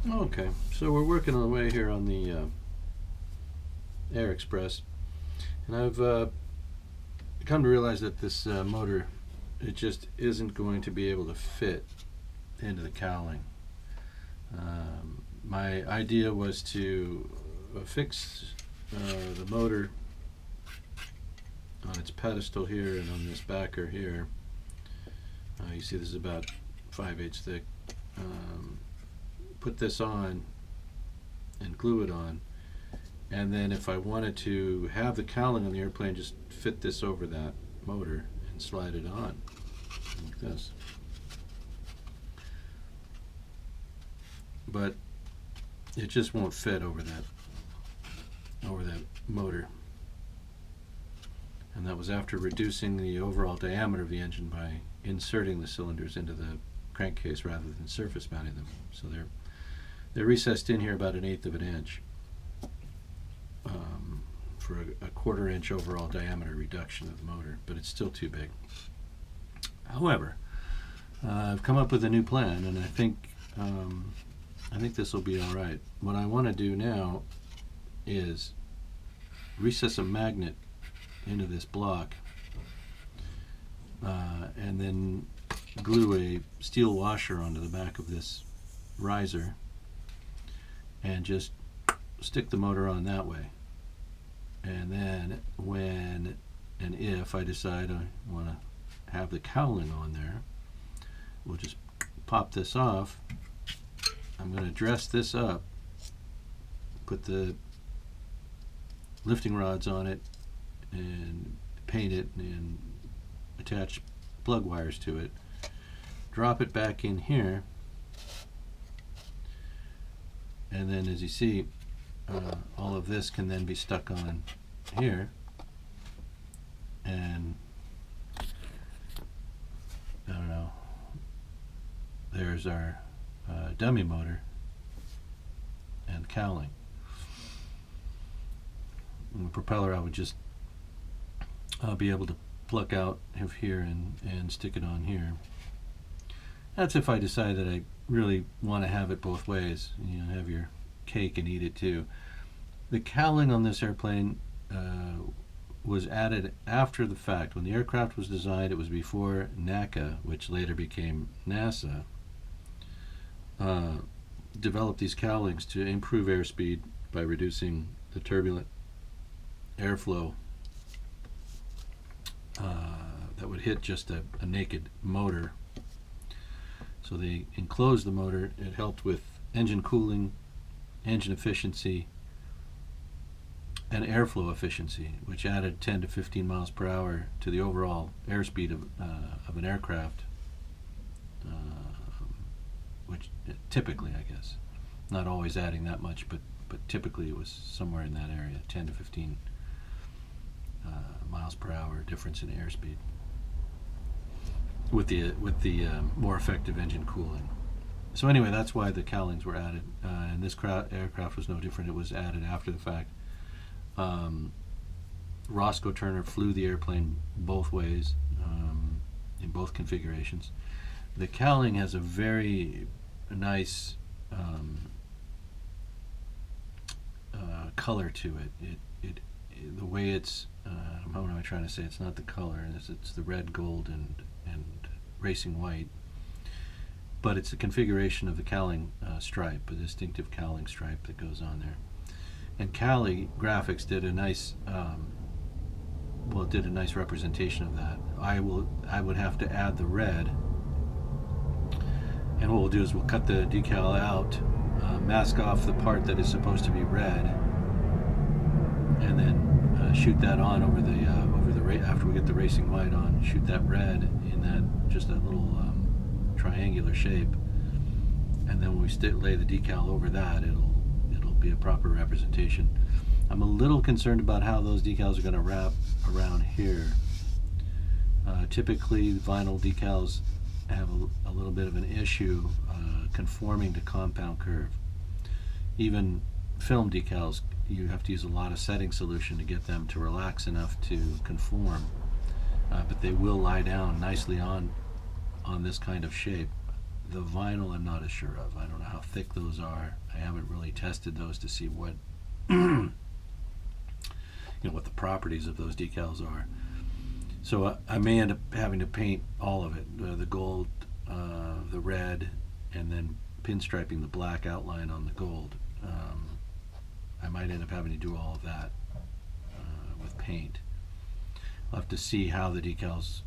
Okay, so we're working on the way here on the Air Express, and I've come to realize that this motor, it just isn't going to be able to fit into the cowling. My idea was to fix the motor on its pedestal here and on this backer here. You see this is about 5/8 thick. Put this on and glue it on, and then if I wanted to have the cowling on the airplane, just fit this over that motor and slide it on like this. But it just won't fit over that motor, and that was after reducing the overall diameter of the engine by inserting the cylinders into the crankcase rather than surface mounting them. So they're recessed in here about 1/8 of an inch for a 1/4 inch overall diameter reduction of the motor, but it's still too big. However, I've come up with a new plan, and I think this will be all right. What I want to do now is recess a magnet into this block, and then glue a steel washer onto the back of this riser, and just stick the motor on that way. And then when and if I decide I want to have the cowling on there, we'll just pop this off. I'm going to dress this up, put the lifting rods on it, and paint it and attach plug wires to it. Drop it back in here, and then as you see, all of this can then be stuck on here, and I don't know, there's our dummy motor and cowling. And the propeller I would just be able to pluck out of here and stick it on here. That's if I decide that I really want to have it both ways, you know, have your cake and eat it too. The cowling on this airplane was added after the fact. When the aircraft was designed, it was before NACA, which later became NASA, developed these cowlings to improve airspeed by reducing the turbulent airflow that would hit just a naked motor. So they enclosed the motor. It helped with engine cooling, engine efficiency, and airflow efficiency, which added 10 to 15 miles per hour to the overall airspeed of an aircraft, which typically, I guess, not always adding that much, but typically it was somewhere in that area, 10 to 15 miles per hour difference in airspeed with the more effective engine cooling. So anyway, that's why the cowlings were added, and this aircraft was no different. It was added after the fact. Roscoe Turner flew the airplane both ways, in both configurations. The cowling has a very nice color to it. The way it's, how am I trying to say? It's not the color. It's the red, gold, and racing white. But it's the configuration of the cowling stripe, a distinctive cowling stripe that goes on there. And Cali Graphics did a nice, did a nice representation of that. I would have to add the red, and what we'll do is we'll cut the decal out, mask off the part that is supposed to be red, and then shoot that on over the after we get the racing white on, shoot that red in that just a little triangular shape, and then when we lay the decal over that, it'll be a proper representation. I'm a little concerned about how those decals are going to wrap around here. Typically vinyl decals have a little bit of an issue conforming to compound curve. Even film decals, you have to use a lot of setting solution to get them to relax enough to conform, but they will lie down nicely on this kind of shape. The vinyl I'm not as sure of. I don't know how thick those are. I haven't really tested those to see what what the properties of those decals are. So I may end up having to paint all of it, the gold, the red, and then pinstriping the black outline on the gold. I might end up having to do all of that with paint. I'll have to see how the decals,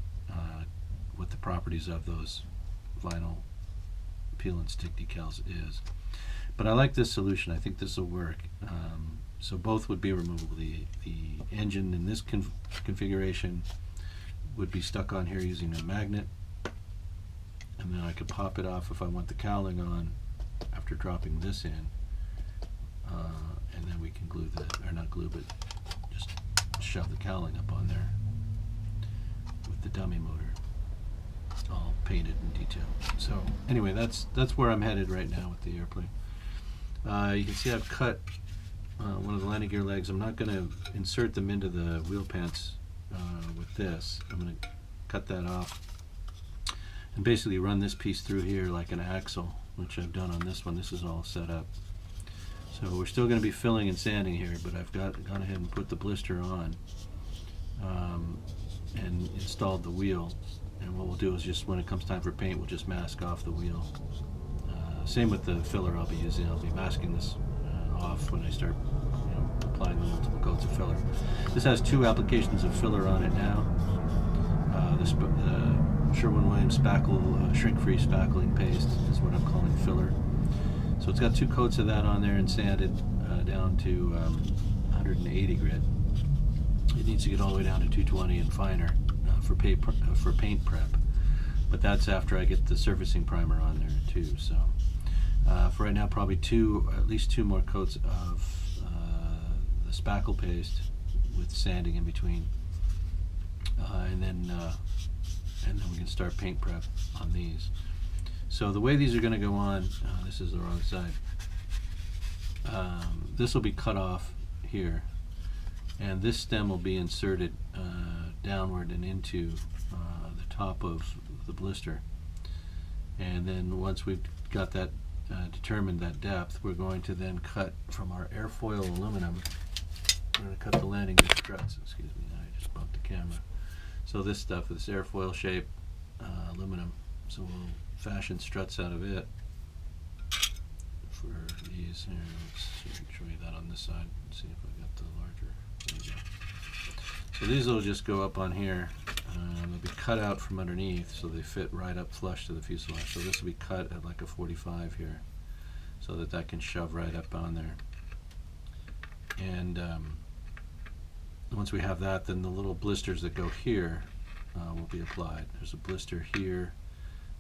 what the properties of those vinyl peel and stick decals is. But I like this solution. I think this will work. So both would be removable. The engine in this configuration would be stuck on here using a magnet, and then I could pop it off if I want the cowling on after dropping this in, and then we can glue the, or not glue, but just shove the cowling up on there with the dummy motor all painted in detail. So anyway, that's where I'm headed right now with the airplane. You can see I've cut one of the landing gear legs. I'm not going to insert them into the wheel pants with this. I'm going to cut that off and basically run this piece through here like an axle, which I've done on this one. This is all set up. So we're still going to be filling and sanding here, but I've gone ahead and put the blister on and installed the wheel. And what we'll do is just when it comes time for paint, we'll just mask off the wheel. Same with the filler I'll be using. I'll be masking this off when I start applying the multiple coats of filler. This has 2 applications of filler on it now. The Sherwin-Williams spackle, shrink-free spackling paste is what I'm calling filler. So it's got 2 coats of that on there and sanded down to 180 grit. It needs to get all the way down to 220 and finer for paint prep. But that's after I get the surfacing primer on there too. So for right now, probably at least 2 more coats of the spackle paste with sanding in between, and then we can start paint prep on these. So the way these are going to go on, this is the wrong side. This will be cut off here, and this stem will be inserted downward and into the top of the blister. And then once we've got that determined, that depth, we're going to then cut from our airfoil aluminum. We're going to cut the landing gear struts. Excuse me, I just bumped the camera. So this stuff, this airfoil shape aluminum. So we'll fashion struts out of it for these. Here, let's show you that on this side. Let's see if I got the larger. There you go. So these will just go up on here. They'll be cut out from underneath so they fit right up flush to the fuselage. So this will be cut at like a 45 here so that can shove right up on there. And once we have that, then the little blisters that go here will be applied. There's a blister here,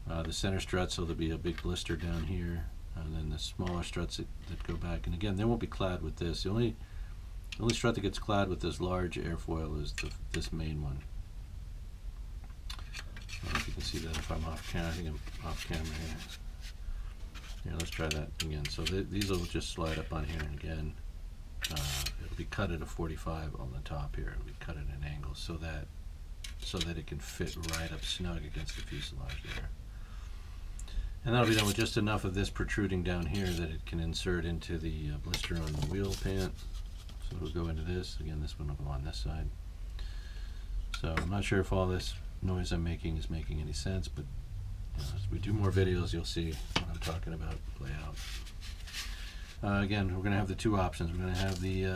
the center strut, so there'll be a big blister down here, and then the smaller struts that go back. And again, they won't be clad with this. The only strut that gets clad with this large airfoil is this main one. I don't know if you can see that if I'm off camera. I think I'm off camera here. Here, let's try that again. So these will just slide up on here, and again, it'll be cut at a 45 on the top here. It'll be cut at an angle so that it can fit right up snug against the fuselage there. And that'll be done with just enough of this protruding down here that it can insert into the blister on the wheel pant. So it'll go into this. Again, this one will go on this side. So I'm not sure if all this noise I'm making is making any sense, but as we do more videos, you'll see what I'm talking about play out. Again, we're going to have the 2 options. We're going to have the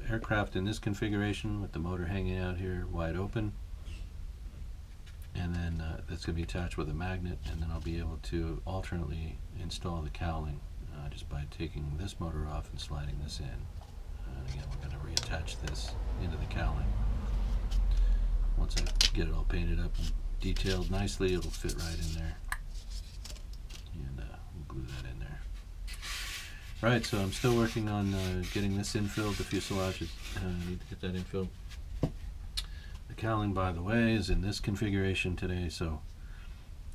aircraft in this configuration with the motor hanging out here wide open, and then that's going to be attached with a magnet, and then I'll be able to alternately install the cowling just by taking this motor off and sliding this in. And again, we're going to reattach this into the cowling. Once I get it all painted up and detailed nicely, it'll fit right in there, and we'll glue that in there. Right, so I'm still working on getting this infilled. The fuselage I need to get that infilled. The cowling, by the way, is in this configuration today, so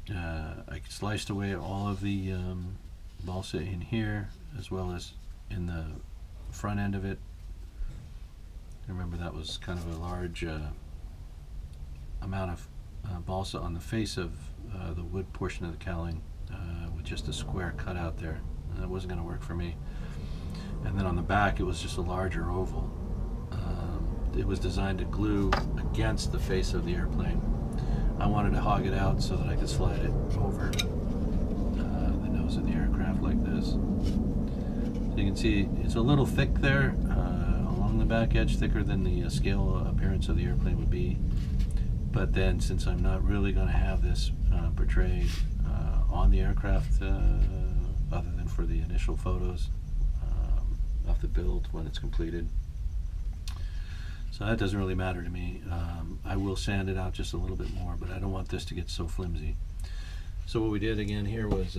I sliced away all of the balsa in here as well as in the front end of it. Remember, that was kind of a large amount of balsa on the face of the wood portion of the cowling with just a square cut out there. And that wasn't going to work for me. And then on the back, it was just a larger oval. It was designed to glue against the face of the airplane. I wanted to hog it out so that I could slide it over the nose of the aircraft like this. So you can see it's a little thick there along the back edge, thicker than the scale appearance of the airplane would be. But then, since I'm not really going to have this portrayed on the aircraft other than for the initial photos of the build when it's completed, so that doesn't really matter to me. I will sand it out just a little bit more, but I don't want this to get so flimsy. So what we did again here was,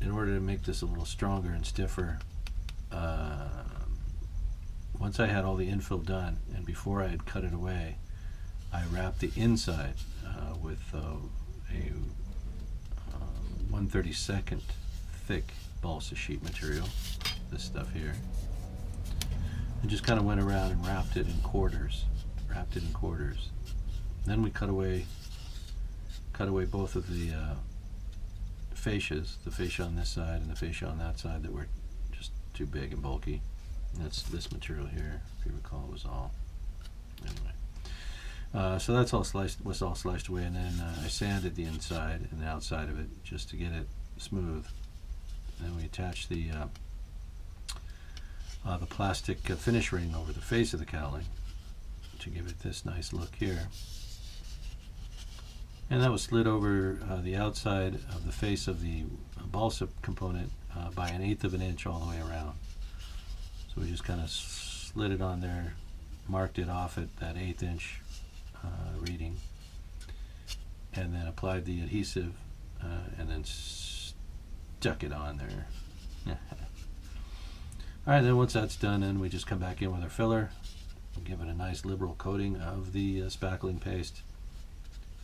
in order to make this a little stronger and stiffer, once I had all the infill done and before I had cut it away, I wrapped the inside with a 1/32 thick balsa sheet material, this stuff here, and just kind of went around and wrapped it in quarters. Then we cut away both of the fascias, the fascia on this side and the fascia on that side that were just too big and bulky. And that's this material here, if you recall. It was all anyway. So that's all sliced away, and then I sanded the inside and the outside of it just to get it smooth. Then we attached the plastic finish ring over the face of the cowling to give it this nice look here. And that was slid over the outside of the face of the balsa component by 1/8 of an inch all the way around. So we just kind of slid it on there, marked it off at that 1/8 inch reading, and then applied the adhesive and then stuck it on there. Alright, then once that's done, then we just come back in with our filler and give it a nice liberal coating of the spackling paste,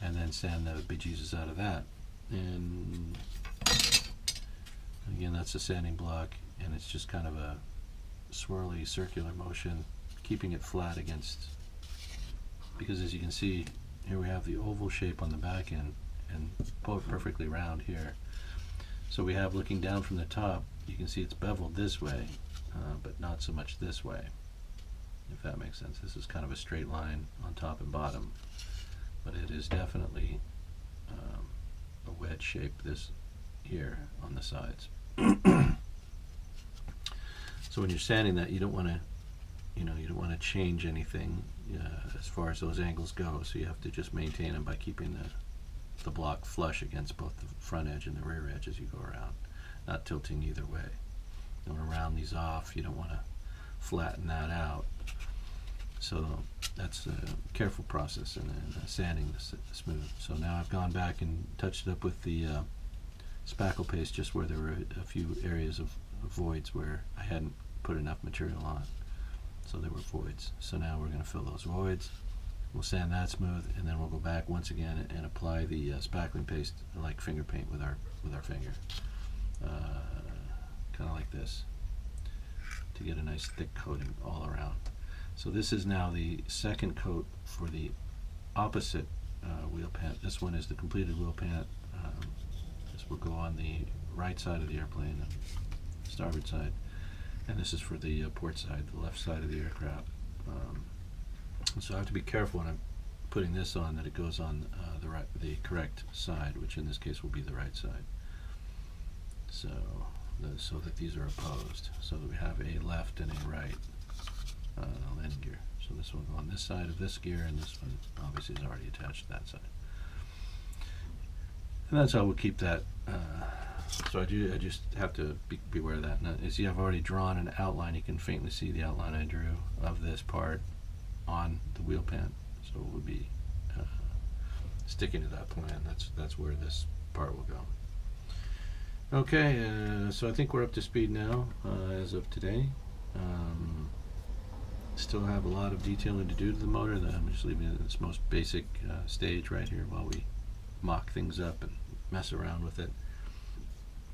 and then sand the bejesus out of that. And again, that's a sanding block, and it's just kind of a swirly circular motion, keeping it flat against, because as you can see here we have the oval shape on the back end and both perfectly round here. So we have, looking down from the top, you can see it's beveled this way, but not so much this way, if that makes sense. This is kind of a straight line on top and bottom, but it is definitely a wedge shape this here on the sides. So when you're sanding that, you don't want to, you don't want to change anything as far as those angles go. So you have to just maintain them by keeping the block flush against both the front edge and the rear edge as you go around, not tilting either way. You want to round these off. You don't want to flatten that out. So that's a careful process in sanding this smooth. So now I've gone back and touched it up with the spackle paste just where there were a few areas of voids where I hadn't put enough material on. So there were voids. So now we're going to fill those voids. We'll sand that smooth, and then we'll go back once again and apply the spackling paste like finger paint with our finger, kind of like this, to get a nice thick coating all around. So this is now the second coat for the opposite wheel pant. This one is the completed wheel pant. This will go on the right side of the airplane, starboard side, and this is for the port side, the left side of the aircraft. So I have to be careful when I'm putting this on that it goes on the correct side, which in this case will be the right side. So that these are opposed, so that we have a left and a right landing gear. So this one will go on this side of this gear, and this one obviously is already attached to that side. And that's how we'll keep that. So I just have to be aware of that. Now, as you see, I've already drawn an outline. You can faintly see the outline I drew of this part on the wheel pant. So it would be sticking to that plan. That's where this part will go. Okay, so I think we're up to speed now as of today. Still have a lot of detailing to do to the motor. That I'm just leaving it at this most basic stage right here while we mock things up and mess around with it.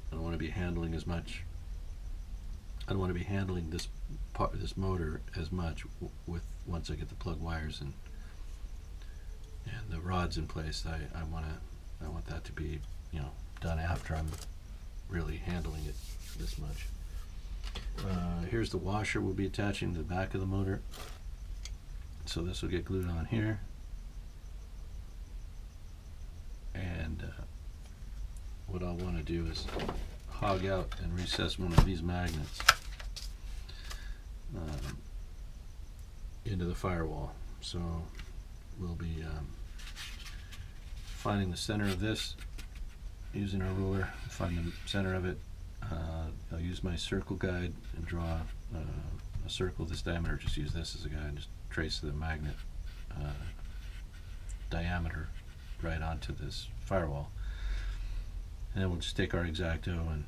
I don't want to be handling as much. I don't want to be handling this this motor as much with once I get the plug wires and the rod's in place. I want that to be, you know, done after I'm really handling it this much. Here's the washer we'll be attaching to the back of the motor. So this will get glued on here. And what I'll want to do is hog out and recess one of these magnets into the firewall. So we'll be finding the center of this, using our ruler, find the center of it. I'll use my circle guide and draw a circle this diameter. Just use this as a guide and just trace the magnet diameter right onto this firewall. And then we'll just take our X-Acto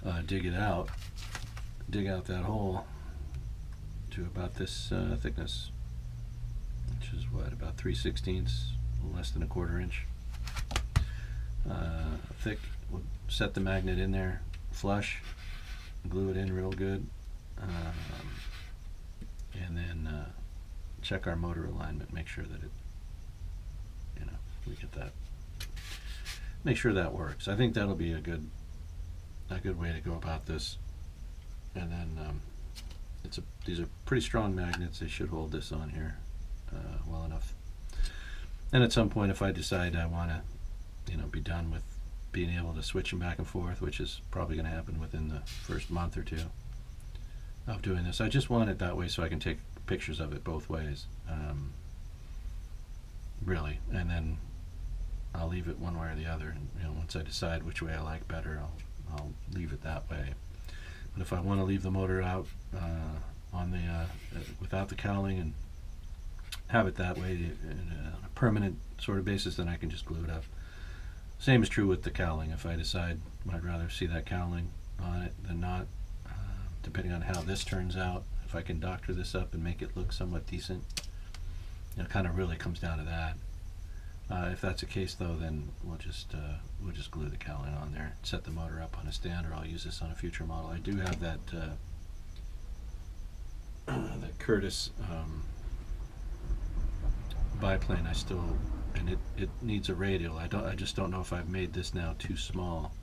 and dig out that hole to about this thickness, which is what, about 3/16, less than a 1/4 inch thick. We'll set the magnet in there flush, glue it in real good, and then check our motor alignment, make sure that it, you know, we get that, make sure that works. I think that'll be a good way to go about this. And then these are pretty strong magnets. They should hold this on here well enough. And at some point, if I decide I want to, you know, be done with being able to switch them back and forth, which is probably going to happen within the first month or two of doing this, I just want it that way so I can take pictures of it both ways, really, and then I'll leave it one way or the other. And, you know, once I decide which way I like better, I'll leave it that way. But if I want to leave the motor out on the without the cowling and have it that way on a permanent sort of basis, then I can just glue it up. Same is true with the cowling. If I decide I'd rather see that cowling on it than not, depending on how this turns out, if I can doctor this up and make it look somewhat decent, it kind of really comes down to that. If that's the case, though, then we'll just glue the cowling on there, set the motor up on a stand, or I'll use this on a future model. I do have that that Curtis biplane. I still, and it needs a radial. I just don't know if I've made this now too small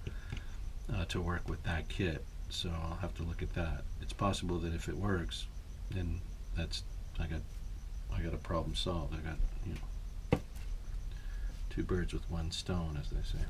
to work with that kit. So I'll have to look at that. It's possible that if it works, then I got a problem solved. I got, you know, two birds with one stone, as they say.